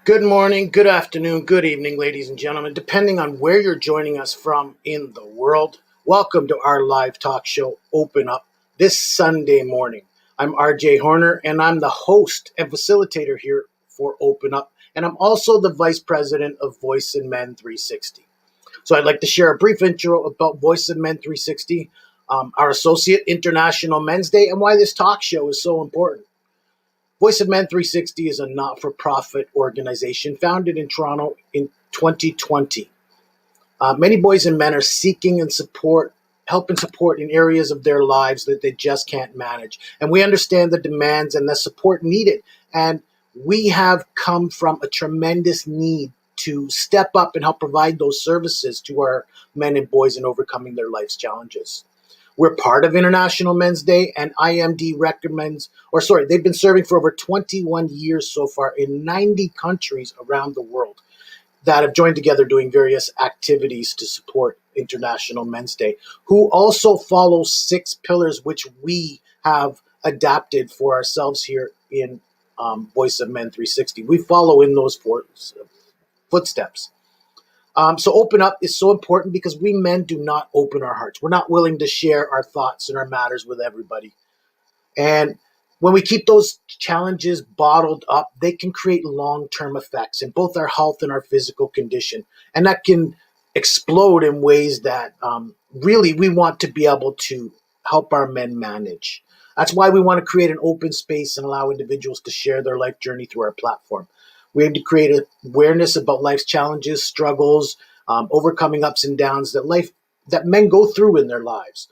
Good morning, good afternoon, good evening, ladies and gentlemen, depending on where you're joining us from in the world. Welcome to our live talk show, Open Up, this Sunday morning. I'm RJ Horner, and I'm the host and facilitator here for Open Up, and I'm also the vice president of Voice in Men 360. So I'd like to share a brief intro about Voice in Men 360, our associate International Men's Day, and why this talk show is so important. Voice of Men 360 is a not for profit organization founded in Toronto in 2020. Many boys and men are seeking and help and support in areas of their lives that they just can't manage. And we understand the demands and the support needed. And we have come from a tremendous need to step up and help provide those services to our men and boys in overcoming their life's challenges. We're part of International Men's Day, and IMD they've been serving for over 21 years so far in 90 countries around the world that have joined together doing various activities to support International Men's Day, who also follow 6 pillars which we have adapted for ourselves here in Voice of Men 360. We follow in those footsteps. So open up is so important because we men do not open our hearts. We're not willing to share our thoughts and our matters with everybody. And when we keep those challenges bottled up, they can create long-term effects in both our health and our physical condition. And that can explode in ways that really we want to be able to help our men manage. That's why we want to create an open space and allow individuals to share their life journey through our platform. We aim to create awareness about life's challenges, struggles, overcoming ups and downs that men go through in their lives.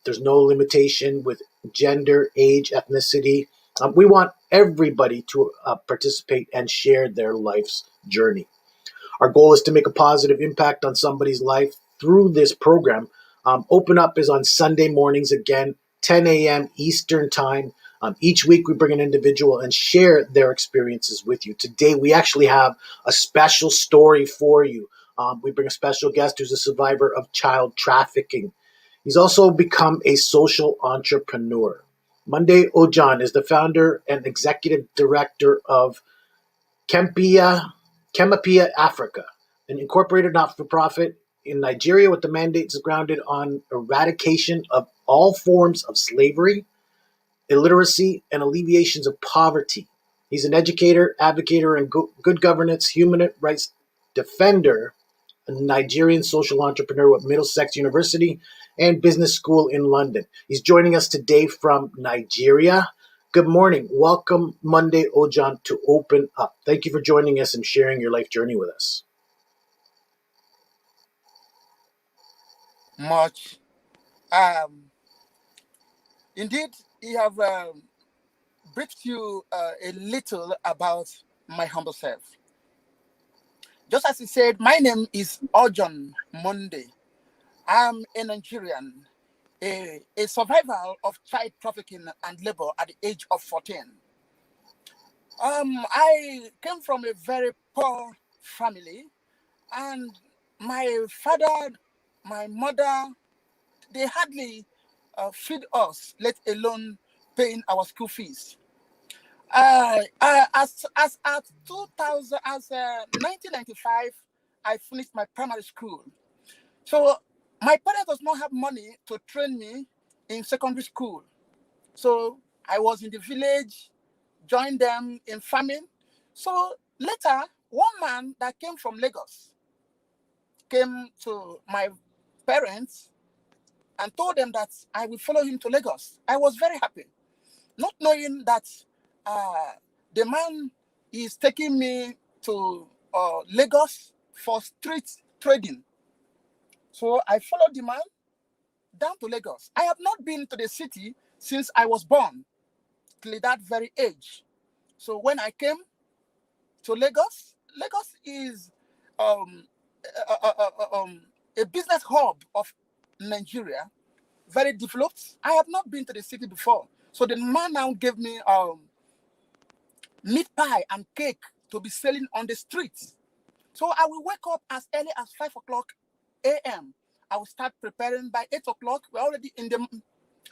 There's no limitation with gender, age, ethnicity. We want everybody to participate and share their life's journey. Our goal is to make a positive impact on somebody's life through this program. Open Up is on Sunday mornings again, 10 a.m. Eastern Time. Each week we bring an individual and share their experiences with you. Today we actually have a special story for you. We bring a special guest who's a survivor of child trafficking. He's also become a social entrepreneur. Monday Ojon is the founder and executive director of Kemapia Africa, an incorporated not-for-profit in Nigeria with the mandates grounded on eradication of all forms of slavery, illiteracy, and alleviations of poverty. He's an educator, advocator, and good governance, human rights defender, a Nigerian social entrepreneur with Middlesex University and Business School in London. He's joining us today from Nigeria. Good morning. Welcome, Monday Ojon, to Open Up. Thank you for joining us and sharing your life journey with us. Much. Indeed, you have briefed you a little about my humble self. Just as he said, my name is Ojon Monday. I'm a Nigerian, a survivor of child trafficking and labor at the age of 14. I came from a very poor family, and my father, my mother, they hardly feed us, let alone paying our school fees. As at 1995, I finished my primary school. So my parents does not have money to train me in secondary school. So I was in the village, joined them in farming. So later, one man that came from Lagos came to my parents and told them that I would follow him to Lagos. I was very happy, not knowing that the man is taking me to Lagos for street trading. So I followed the man down to Lagos. I have not been to the city since I was born, till that very age. So when I came to Lagos, Lagos is um, a business hub of Nigeria, very developed. I have not been to the city before. So the man now gave me meat pie and cake to be selling on the streets. So I will wake up as early as 5 o'clock a.m. I will start preparing by 8 o'clock. We're already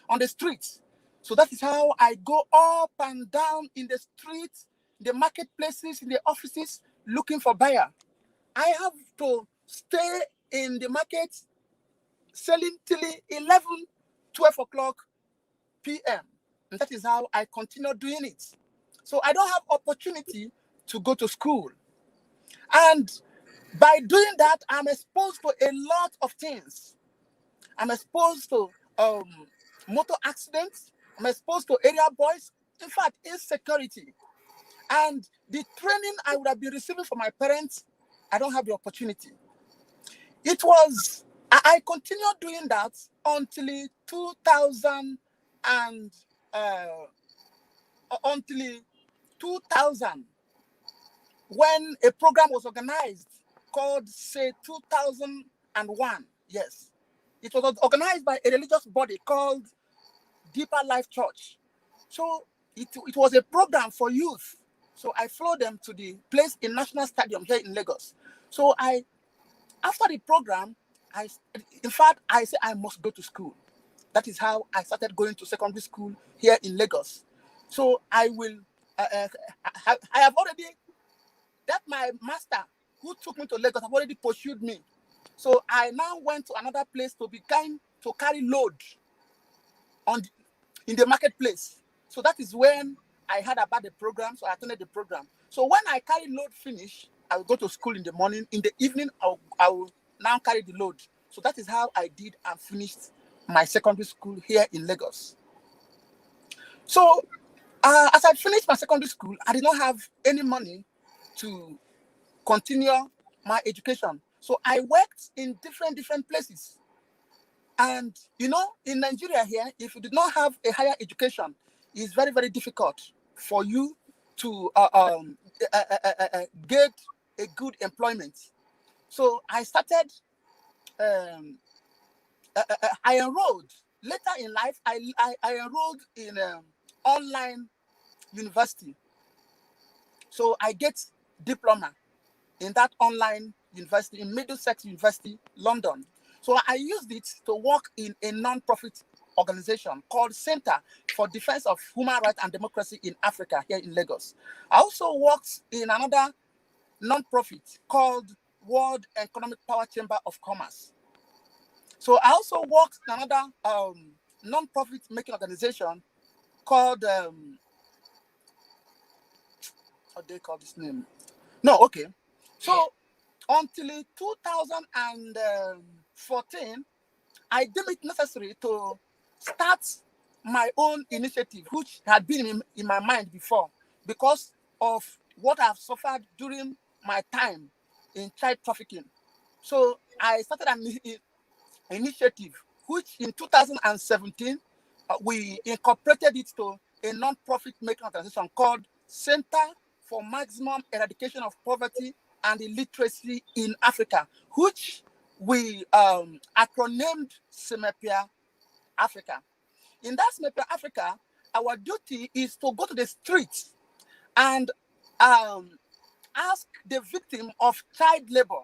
on the streets. So that is how I go up and down in the streets, the marketplaces, in the offices, looking for buyer. I have to stay in the market selling till 11, 12 o'clock p.m. And that is how I continue doing it. So I don't have opportunity to go to school. And by doing that, I'm exposed to a lot of things. I'm exposed to motor accidents. I'm exposed to area boys. In fact, insecurity. And the training I would have been receiving from my parents, I don't have the opportunity. I continued doing that until 2000 and until 2000, when a program was organized called, say, 2001. Yes. It was organized by a religious body called Deeper Life Church. So it was a program for youth. So I flew them to the place in National Stadium here in Lagos. So after the program, I said I must go to school. That is how I started going to secondary school here in Lagos. So I have already, that my master who took me to Lagos have already pursued me. So I now went to another place to carry load in the marketplace. So that is when I heard about the program, so I attended the program. So when I carry load finish, I will go to school in the morning. In the evening, I will now carry the load. So that is how I did and finished my secondary school here in Lagos. So as I finished my secondary school, I did not have any money to continue my education. So I worked in different places. And, in Nigeria here, if you did not have a higher education, it's very, very difficult for you to get a good employment. So I started, I enrolled. Later in life, I enrolled in online university. So I get diploma in that online university, in Middlesex University, London. So I used it to work in a non-profit organization called Center for Defense of Human Rights and Democracy in Africa here in Lagos. I also worked in another non-profit called World Economic Power Chamber of Commerce. So I also worked in another non-profit making organization called, how do they call this name? No, okay. So until 2014, I deemed it necessary to start my own initiative, which had been in my mind before, because of what I've suffered during my time in child trafficking. So I started an initiative, which in 2017, we incorporated it to a non-profit making organization called Center for Maximum Eradication of Poverty and Illiteracy in Africa, which we acronymed SEMEPIA Africa. In that SEMEPIA Africa, our duty is to go to the streets and ask the victim of child labor,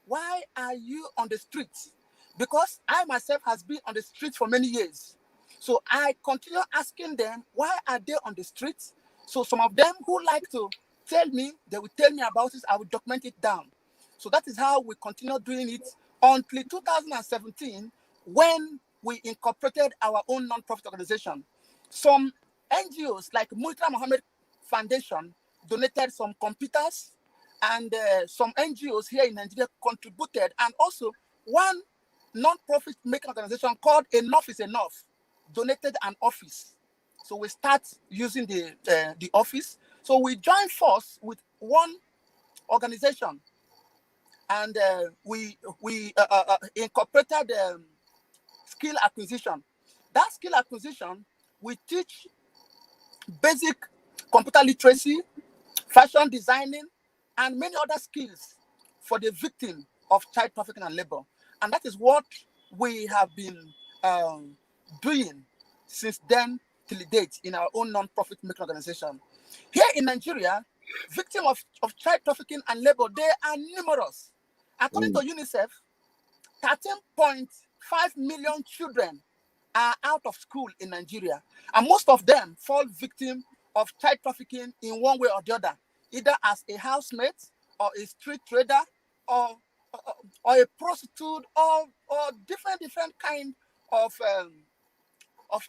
why are you on the streets? Because I myself has been on the streets for many years. So I continue asking them, why are they on the streets? So some of them who like to tell me, they will tell me about it, I will document it down. So that is how we continue doing it until 2017, when we incorporated our own non-profit organization. Some NGOs like Murtala Mohammed Foundation donated some computers, and some NGOs here in Nigeria contributed, and also one non-profit making organization called Enough is Enough donated an office. So we start using the office. So we joined force with one organization, and we incorporated skill acquisition. That skill acquisition, we teach basic computer literacy, fashion designing, and many other skills for the victim of child trafficking and labor. And that is what we have been doing since then till date in our own non-profit making organization. Here in Nigeria, victims of child trafficking and labor, they are numerous. According to UNICEF, 13.5 million children are out of school in Nigeria, and most of them fall victim of child trafficking in one way or the other, either as a housemate or a street trader, or or a prostitute, or different kind of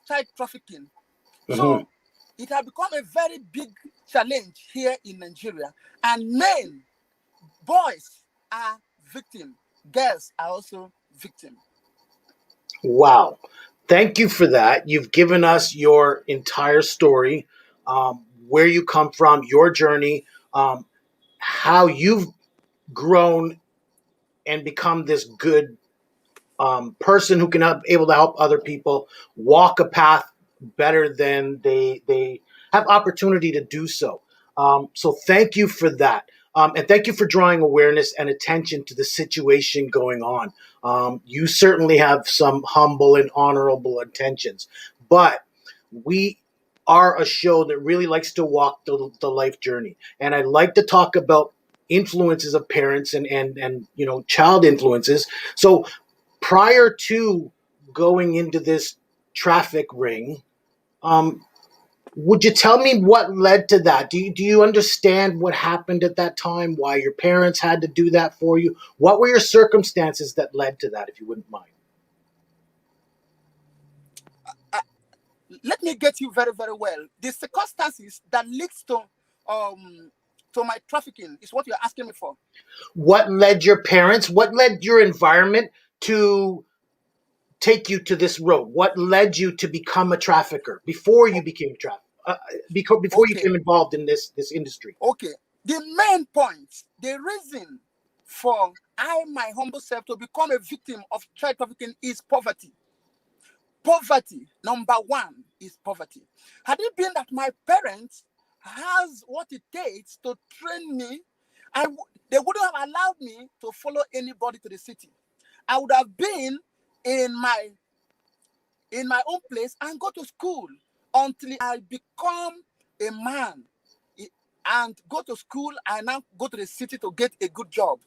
child trafficking. Mhm. So it has become a very big challenge here in Nigeria, and men, boys are victim, girls are also victim. Wow. Thank you for that. You've given us your entire story, where you come from, your journey, how you've grown and become this good person who can able to help other people walk a path better than they have opportunity to do so. So thank you for that. And thank you for drawing awareness and attention to the situation going on. You certainly have some humble and honorable intentions, but we are a show that really likes to walk the life journey. And I like to talk about influences of parents and child influences. So prior to going into this traffic ring, um, would you tell me what led to that? Do you understand what happened at that time? Why your parents had to do that for you? What were your circumstances that led to that, if you wouldn't mind? Uh, Let me get you very well. The circumstances that leads um to my trafficking is what you're asking me for. What led your parents? What led your environment to take you to this road? What led you to become a trafficker before you O- became a trafficker? Before you Okay, became involved in this industry? okay. The main point, the reason for I, my humble self, to become a victim of child trafficking is poverty. Poverty, number one, is poverty. Had it been that my parents has what it takes to train me, they wouldn't have allowed me to follow anybody to the city. I would have been in my own place and go to school until I become a man, and go to school and now go to the city to get a good job.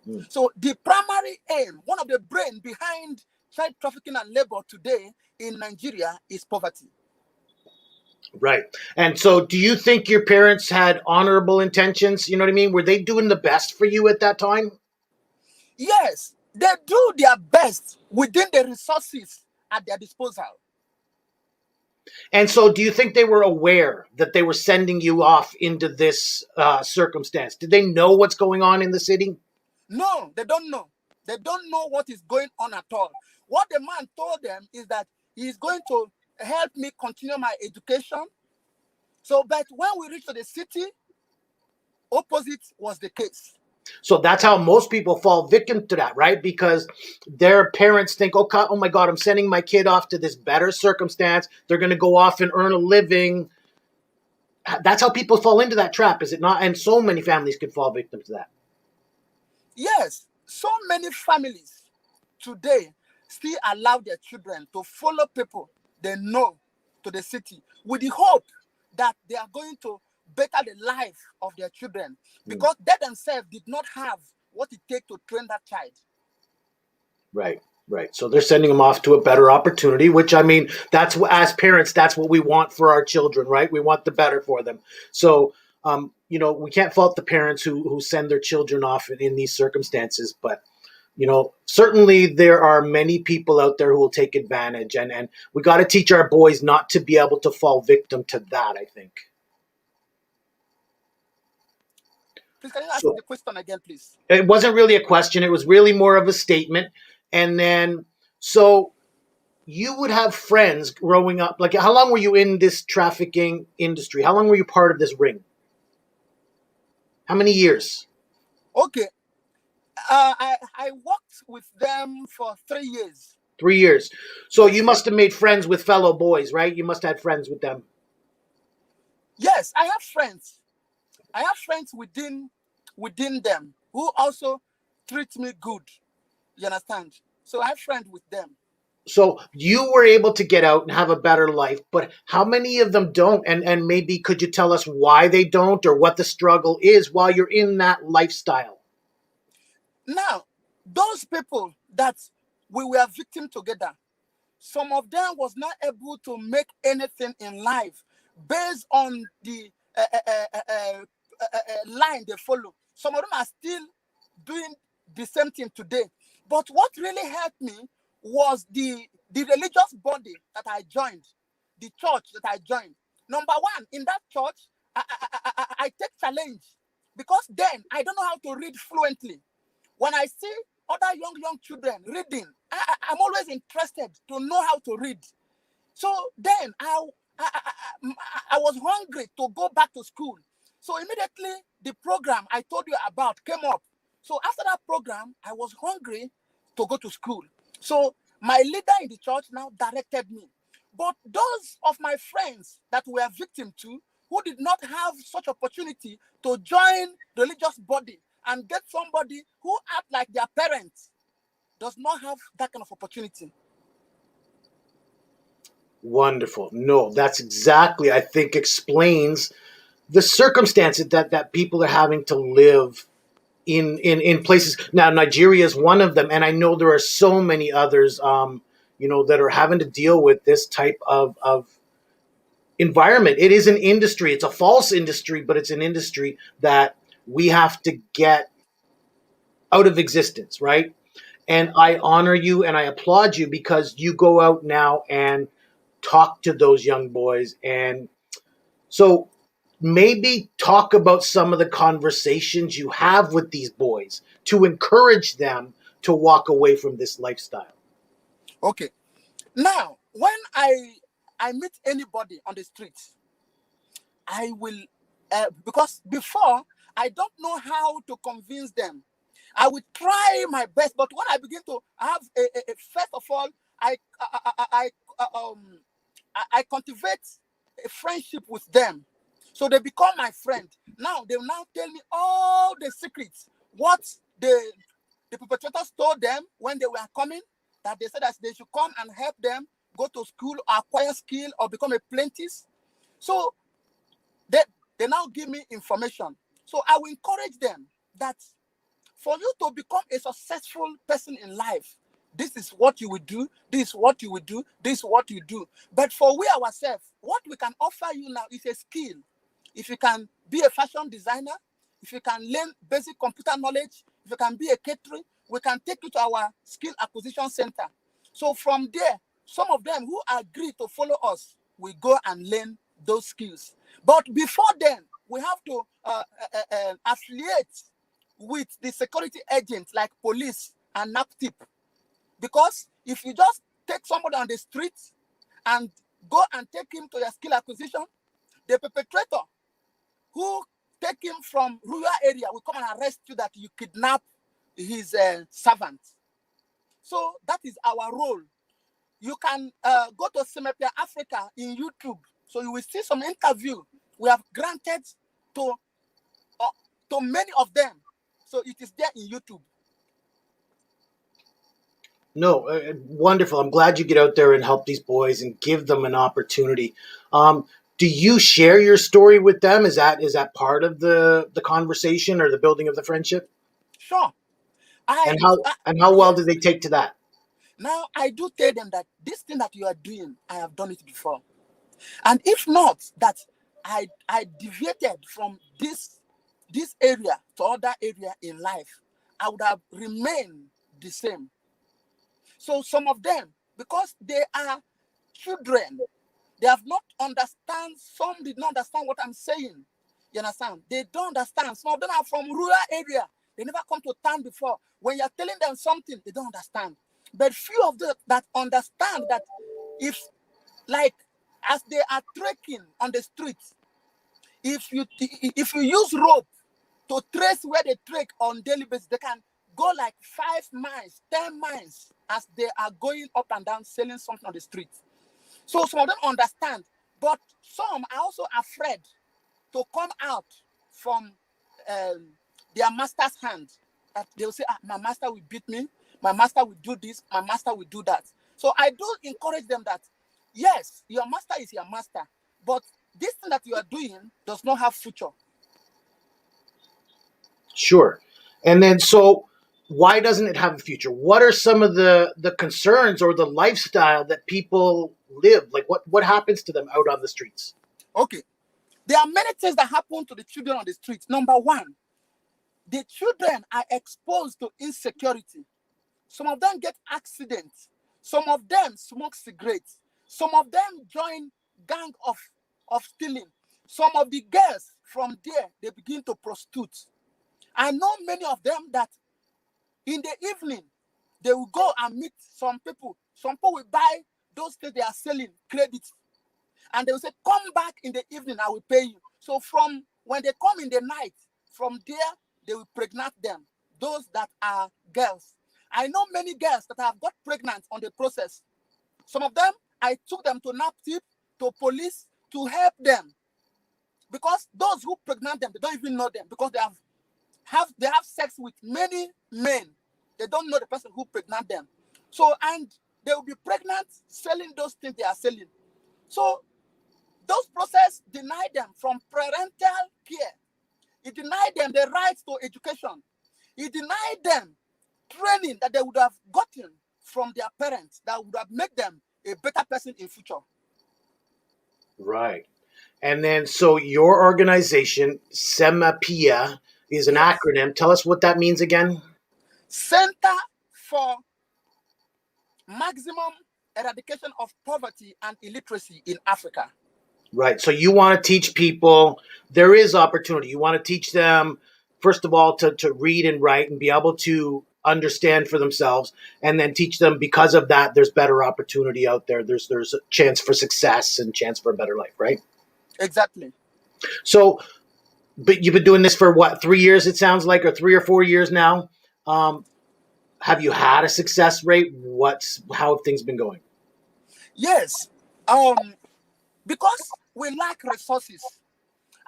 Mm. So the primary aim, one of the brain behind child trafficking and labor today in Nigeria is poverty. Right. And so do you think your parents had honorable intentions? You know what I mean? Were they doing the best for you at that time? Yes, they do their best within the resources at their disposal. And so do you think they were aware that they were sending you off into this circumstance? Did they know what's going on in the city? No, they don't know. They don't know what is going on at all. What the man told them is that he is going to help me continue my education. So, but when we reached the city, opposite was the case. So that's how most people fall victim to that, right? Because their parents think, oh my God, I'm sending my kid off to this better circumstance. They're going to go off and earn a living. That's how people fall into that trap, is it not? And so many families could fall victim to that. Yes, so many families today still allow their children to follow people they know to the city with the hope that they are going to better the life of their children, Mm. because they themselves did not have what it takes to train that child. Right, right. So they're sending them off to a better opportunity, which I mean, that's what, as parents, that's what we want for our children, right? We want the better for them. So, we can't fault the parents who send their children off in these circumstances, but certainly there are many people out there who will take advantage, and we got to teach our boys not to be able to fall victim to that, I think. Please, can you ask So the question again, please? it wasn't really a question; it was really more of a statement. And then, so you would have friends growing up. Like, how long were you in this trafficking industry? How long were you part of this ring? How many years? Okay, I worked with them for 3 years. 3 years. So you Yes, must have made friends with fellow boys, right? You must have had friends with them. yes, I have friends. I have friends within them who also treat me good. You understand? So I have friends with them. So you were able to get out and have a better life, but how many of them don't? And maybe could you tell us why they don't, or what the struggle is while you're in that lifestyle? Now, those people that we were victim together, some of them was not able to make anything in life based on the line they follow. Some of them are still doing the same thing today. But what really helped me was the religious body that I joined, the church that I joined. Number one, in that church, I take challenge because then I don't know how to read fluently. When I see other young children reading, I'm always interested to know how to read. So then I was hungry to go back to school. So immediately the program I told you about came up. So after that program, I was hungry to go to school. So my leader in the church now directed me. But those of my friends that were victim to, who did not have such opportunity to join religious body and get somebody who act like their parents, does not have that kind of opportunity. Wonderful. No, that's exactly, I think, explains the circumstances that people are having to live in places. Now, Nigeria is one of them, and I know there are so many others, that are having to deal with this type of environment. It is an industry. It's a false industry, but it's an industry that we have to get out of existence, right? And I honor you and I applaud you because you go out now and talk to those young boys. And so maybe talk about some of the conversations you have with these boys to encourage them to walk away from this lifestyle. Okay. Now, when I meet anybody on the street, I will because before I don't know how to convince them. I will try my best, but when I begin to have first of all, um I cultivate a friendship with them, so they become my friend. Now they will now tell me all the secrets, what the perpetrators told them when they were coming, that they said that they should come and help them go to school, acquire skill, or become a apprentice. So they, they now give me information. So I will encourage them that for you to become a successful person in life, this is what you will do, this is what you will do, this is what you do. But for we ourselves, what we can offer you now is a skill. If you can be a fashion designer, if you can learn basic computer knowledge, if you can be a caterer, we can take you to our skill acquisition center. So from there, some of them who agree to follow us, we go and learn those skills. But before then, we have to affiliate with the security agents like police and NAPTIP. Because if you just take somebody on the street and go and take him to your skill acquisition, the perpetrator who take him from rural area will come and arrest you that you kidnap his servant. So that is our role. You can go to Semepia Africa in YouTube. So you will see some interview we have granted to many of them. So it is there in YouTube. No, wonderful. I'm glad you get out there and help these boys and give them an opportunity. Do you share your story with them? Is that part of the conversation or the building of the friendship? Sure. And how well Yes. do they take to that? Now I do tell them that this thing that you are doing, I have done it before. And if not, that I deviated from this area to other area in life, I would have remained the same. So some of them, because they are children, they have not understand. Some did not understand what I'm saying. You understand? They don't understand. Some of them are from rural area. They never come to town before. When you're telling them something, they don't understand. But few of them that understand that if, like, as they are trekking on the street, if you use rope to trace where they trek on daily basis, they can go like 5 miles, 10 miles as they are going up and down selling something on the street. So some of them understand, but some are also afraid to come out from their master's hand. That they will say, my master will beat me, my master will do this, my master will do that. So I do encourage them that, yes, your master is your master, but this thing that you are doing does not have future. Sure. And then so why doesn't it have a future? What are some of the concerns or the lifestyle that people live? Like what happens to them out on the streets? Okay. There are many things that happen to the children on the streets. Number one, the children are exposed to insecurity. Some of them get accidents. Some of them smoke cigarettes. Some of them join gang of stealing. Some of the girls from there, they begin to prostitute. I know many of them that in the evening, they will go and meet some people. Some people will buy those things they are selling, credit. And they will say, come back in the evening, I will pay you. So from when they come in the night, from there, they will pregnant them, those that are girls. I know many girls that have got pregnant on the process. Some of them, I took them to NAPTIP, to police, to help them. Because those who pregnant them, they don't even know them, because they have sex with many men. They don't know the person who pregnant them. So, and they will be pregnant selling those things they are selling. So those process deny them from parental care. It denied them the right to education. It denied them training that they would have gotten from their parents that would have made them a better person in future. Right. And then, so your organization, SEMAPIA, is an Yes. acronym. Tell us what that means again. Center for Maximum Eradication of Poverty and Illiteracy in Africa. Right. So you want to teach people there is opportunity. You want to teach them, first of all, to read and write and be able to understand for themselves, and then teach them because of that there's better opportunity out there. There's a chance for success and chance for a better life, right? Exactly. So, but you've been doing this for what, 3 years, it sounds like, or 3 or 4 years now. Have you had a success rate? How have things been going? Yes. Because we lack resources,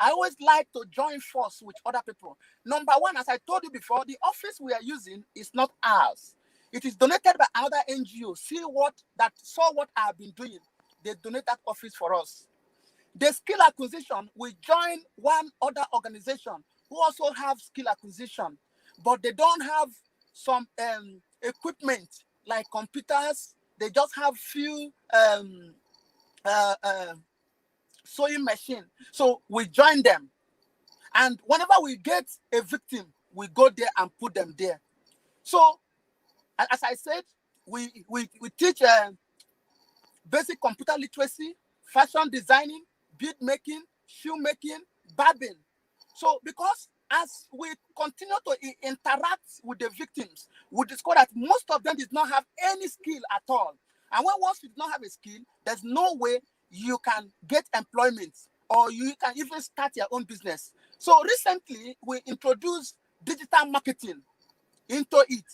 I always like to join force with other people. Number one, as I told you before, the office we are using is not ours. It is donated by another NGO. Saw what I have been doing. They donate that office for us. The skill acquisition, we join one other organization who also have skill acquisition, but they don't have some equipment like computers. They just have few sewing machine. So we join them. And whenever we get a victim, we go there and put them there. So, as I said, we teach basic computer literacy, fashion designing, bead making, shoe making, barbing. So, because as we continue to interact with the victims, we discover that most of them did not have any skill at all. And once you do not have a skill, there's no way you can get employment or you can even start your own business. So recently, we introduced digital marketing into it.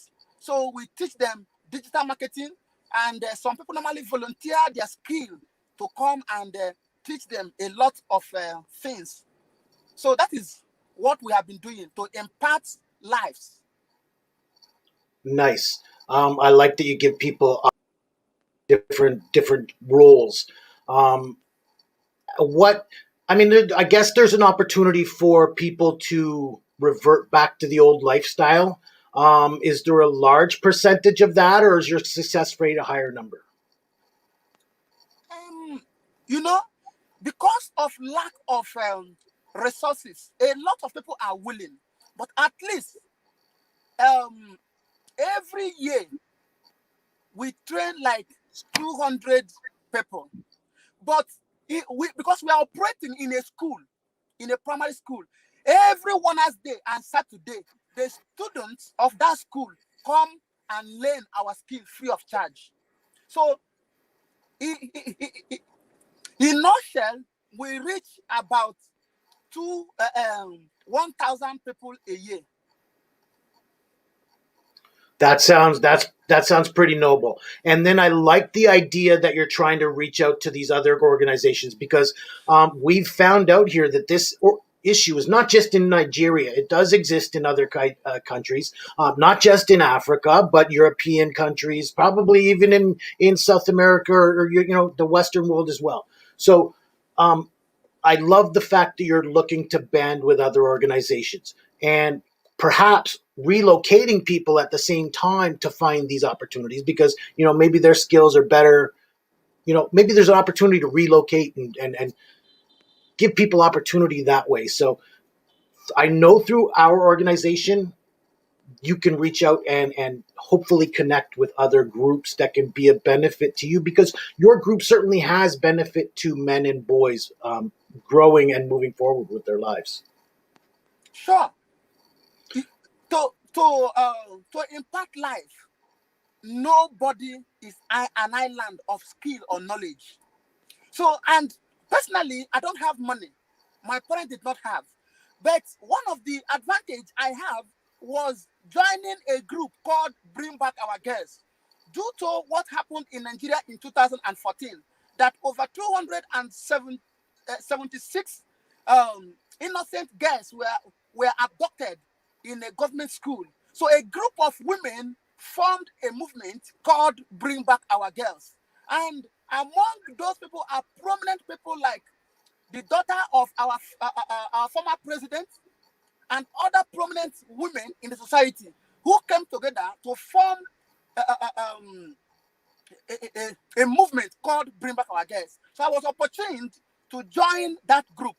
So we teach them digital marketing, and some people normally volunteer their skill to come and teach them a lot of things. So that is what we have been doing to impart lives. Nice. I like that you give people different roles. Um, what I mean, I guess there's an opportunity for people to revert back to the old lifestyle. Is there a large percentage of that, or is your success rate a higher number? Um, you know, because of lack of resources, a lot of people are willing, but at least um, every year we train like 200 people. But because we are operating in a school, in a primary school, every Wednesday day and Saturday, the students of that school come and learn our skill free of charge. So, in nutshell, we reach about 1,000 people a year. That sounds pretty noble. And then I like the idea that you're trying to reach out to these other organizations, because we've found out here that this issue is not just in Nigeria. It does exist in other countries, not just in Africa, but European countries, probably even in South America, or the Western world as well. So I love the fact that you're looking to band with other organizations and perhaps relocating people at the same time to find these opportunities, because maybe their skills are better. Maybe there's an opportunity to relocate and give people opportunity that way. So I know through our organization, you can reach out and hopefully connect with other groups that can be a benefit to you, because your group certainly has benefit to men and boys growing and moving forward with their lives. Sure. To impact life, nobody is an island of skill or knowledge. So, and personally, I don't have money. My parents did not have. But one of the advantage I have was joining a group called Bring Back Our Girls. Due to what happened in Nigeria in 2014, that over 276 innocent girls were abducted in a government school. So a group of women formed a movement called Bring Back Our Girls. And among those people are prominent people like the daughter of our former president and other prominent women in the society who came together to form uh, uh, uh, um, a movement called Bring Back Our Girls. So I was opportuned to join that group.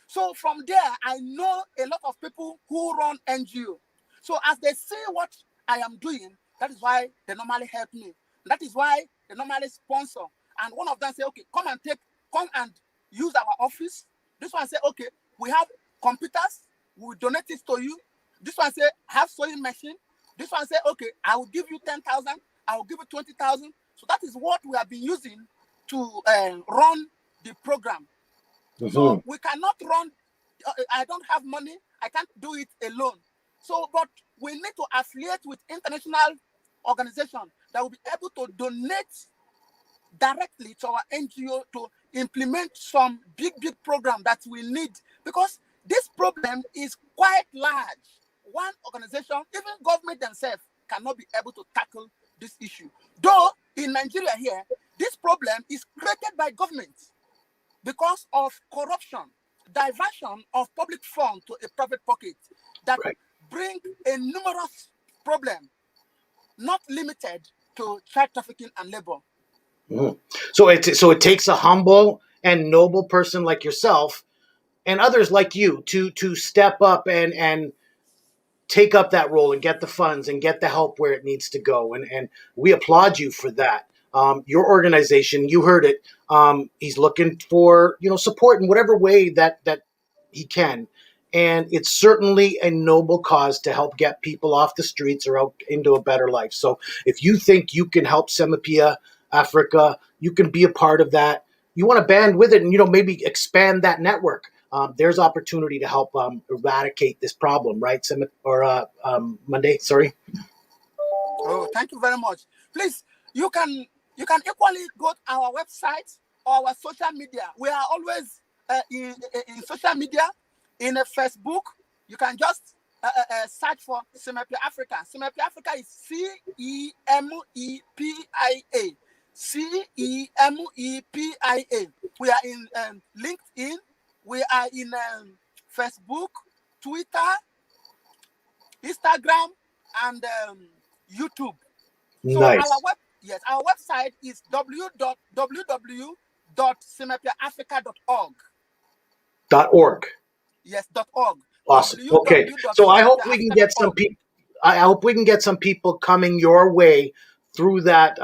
So from there, I know a lot of people who run NGO. So as they see what I am doing, that is why they normally help me. That is why they normally sponsor. And one of them say, okay, come and use our office. This one say, okay, we have computers, we will donate it to you. This one say, have sewing machine. This one say, okay, I will give you 10,000, I will give you 20,000. So that is what we have been using to run the program. Mm-hmm. So we cannot run. I don't have money. I can't do it alone. So, but we need to affiliate with international organizations that will be able to donate directly to our NGO to implement some big program that we need, because this problem is quite large. One organization, even government themselves, cannot be able to tackle this issue. Though in Nigeria here, this problem is created by government because of corruption, diversion of public funds to a private pocket that Right. bring a numerous problem, not limited to child trafficking and labor. Mm-hmm. So it takes a humble and noble person like yourself and others like you to step up and take up that role and get the funds and get the help where it needs to go. And we applaud you for that. Your organization, you heard it. He's looking for support in whatever way that he can, and it's certainly a noble cause to help get people off the streets or out into a better life. So if you think you can help Semapia Africa, you can be a part of that. You want to band with it and maybe expand that network. There's opportunity to help eradicate this problem, right? Monday, sorry. Oh, thank you very much. Please, you can equally go to our website or our social media. We are always in social media, in a Facebook. You can just search for Semapia Africa. Semapia Africa is CEMEPIA. CEMEPIA. We are in LinkedIn. We are in Facebook, Twitter, Instagram, and YouTube. So Nice. our website is www.semapiaafrica.org. .org. Yes, .org. Awesome. Okay. So I hope we can get some www.semapiaafrica.org. people. I hope we can get some people coming your way through that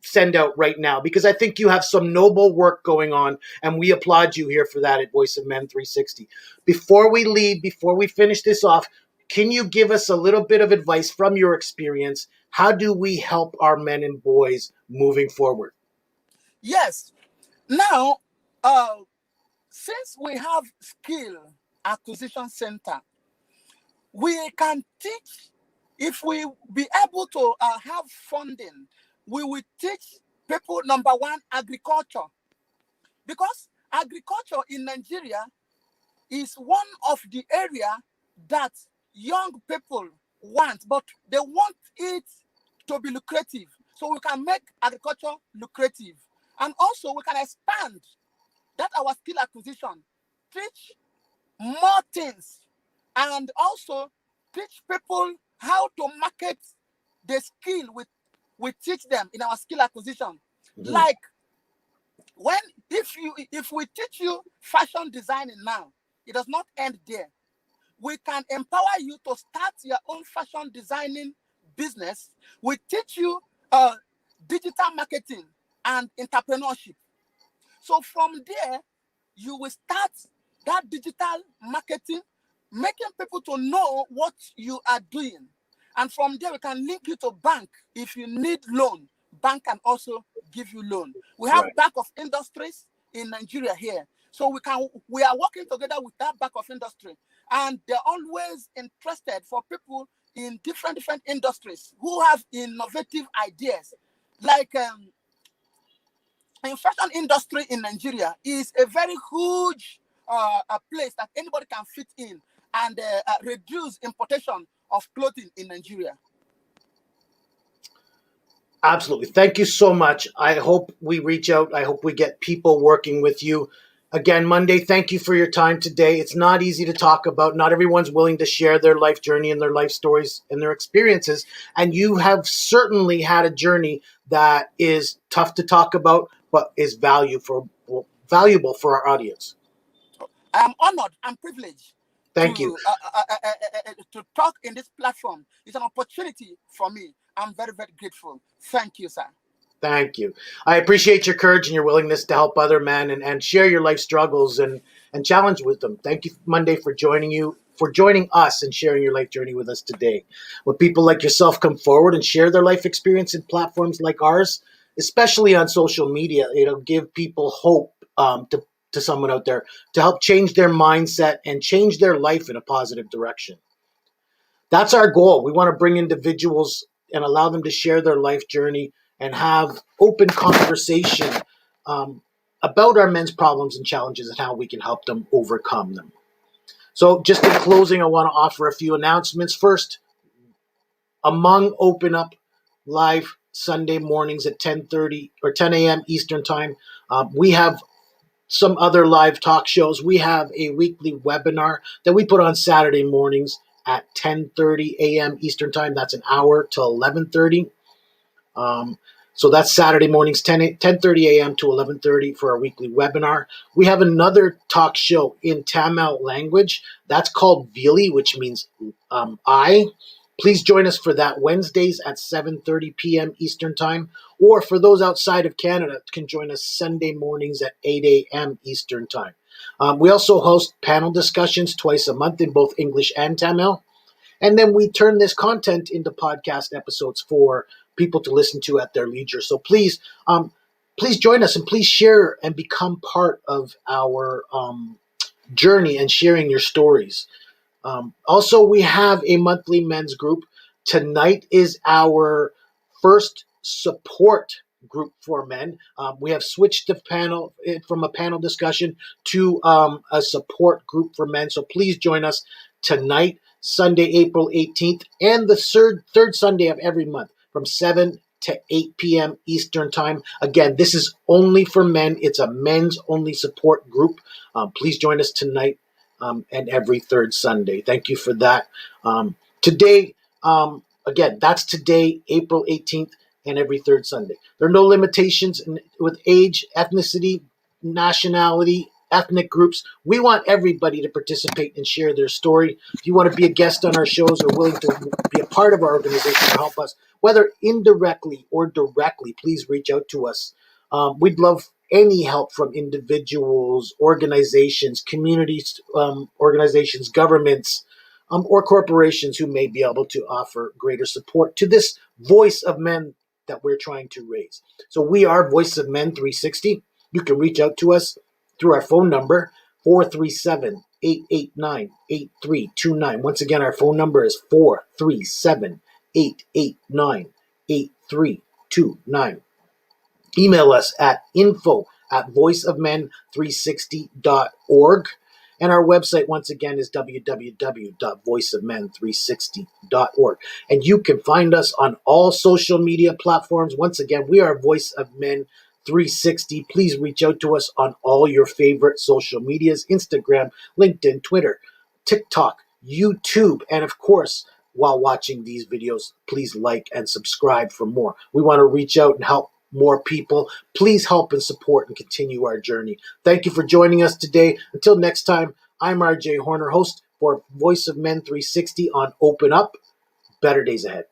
send out right now, because I think you have some noble work going on, and we applaud you here for that at Voice of Men 360. Before we leave, before we finish this off, can you give us a little bit of advice from your experience? How do we help our men and boys moving forward? Yes. Now, uh, since we have skill acquisition center, we can teach. If we be able to have funding, we will teach people, number one, agriculture, because agriculture in Nigeria is one of the area that young people want, but they want it to be lucrative. So we can make agriculture lucrative, and also we can expand that our skill acquisition, teach more things, and also teach people how to market the skill we teach them in our skill acquisition. Mhm. Like, if we teach you fashion designing now, it does not end there. We can empower you to start your own fashion designing business. We teach you digital marketing and entrepreneurship. So from there, you will start that digital marketing, making people to know what you are doing. And from there, we can link you to bank. If you need loan, bank can also give you loan. We have Right. Bank of Industries in Nigeria here. So we are working together with that Bank of Industry. And they're always interested for people in different industries who have innovative ideas. Like in fashion industry in Nigeria is a very huge a place that anybody can fit in and reduce importation of clothing in Nigeria. Absolutely. Thank you so much. I hope we reach out. I hope we get people working with you. Again, Monday, thank you for your time today. It's not easy to talk about. Not everyone's willing to share their life journey and their life stories and their experiences. And you have certainly had a journey that is tough to talk about, but is valuable for our audience. I am honored and privileged Thank you. to talk in this platform. It's an opportunity for me. I'm very, very grateful. Thank you, sir. Thank you. I appreciate your courage and your willingness to help other men and share your life struggles and challenge with them. Thank you, Monday, for joining us and sharing your life journey with us today. When people like yourself come forward and share their life experience in platforms like ours, especially on social media, it'll give people hope to someone out there to help change their mindset and change their life in a positive direction. That's our goal. We want to bring individuals and allow them to share their life journey and have open conversation about our men's problems and challenges and how we can help them overcome them. So just in closing, I want to offer a few announcements. First, among Open Up live Sunday mornings at 10:30 or 10 a.m. Eastern Time, we have some other live talk shows. We have a weekly webinar that we put on Saturday mornings at 10:30 a.m. Eastern Time. That's an hour till 11:30. So that's Saturday mornings, 10:30 a.m. to 11:30 for our weekly webinar. We have another talk show in Tamil language. That's called Vili, which means I. Please join us for that Wednesdays at 7:30 p.m. Eastern Time. Or for those outside of Canada, can join us Sunday mornings at 8 a.m. Eastern Time. We also host panel discussions twice a month in both English and Tamil. And then we turn this content into podcast episodes for people to listen to at their leisure. So please join us and please share and become part of our journey and sharing your stories. Also, we have a monthly men's group. Tonight is our first support group for men. We have switched the panel from a panel discussion to a support group for men. So please join us tonight, Sunday, April 18th, and the third Sunday of every month from 7 to 8 p.m. Eastern Time. Again, this is only for men. It's a men's only support group. Please join us tonight and every third Sunday. Thank you for that. Today, again, that's today, April 18th, and every third Sunday. There are no limitations with age, ethnicity, nationality, ethnic groups. We want everybody to participate and share their story. If you want to be a guest on our shows or willing to be a part of our organization to help us, whether indirectly or directly, please reach out to us. We'd love any help from individuals, organizations, communities, organizations, governments, or corporations who may be able to offer greater support to this voice of men that we're trying to raise. So we are Voice of Men 360. You can reach out to us through our phone number, 437-889-8329. Once again, our phone number is 437-889-8329. Email us at info@voiceofmen360.org. And our website, once again, is www.voiceofmen360.org. And you can find us on all social media platforms. Once again, we are Voice of Men 360. Please reach out to us on all your favorite social medias, Instagram, LinkedIn, Twitter, TikTok, YouTube, and of course, while watching these videos, please like and subscribe for more. We want to reach out and help more people. Please help and support and continue our journey. Thank you for joining us today. Until next time, I'm RJ Horner, host for Voice of Men 360 on Open Up. Better days ahead.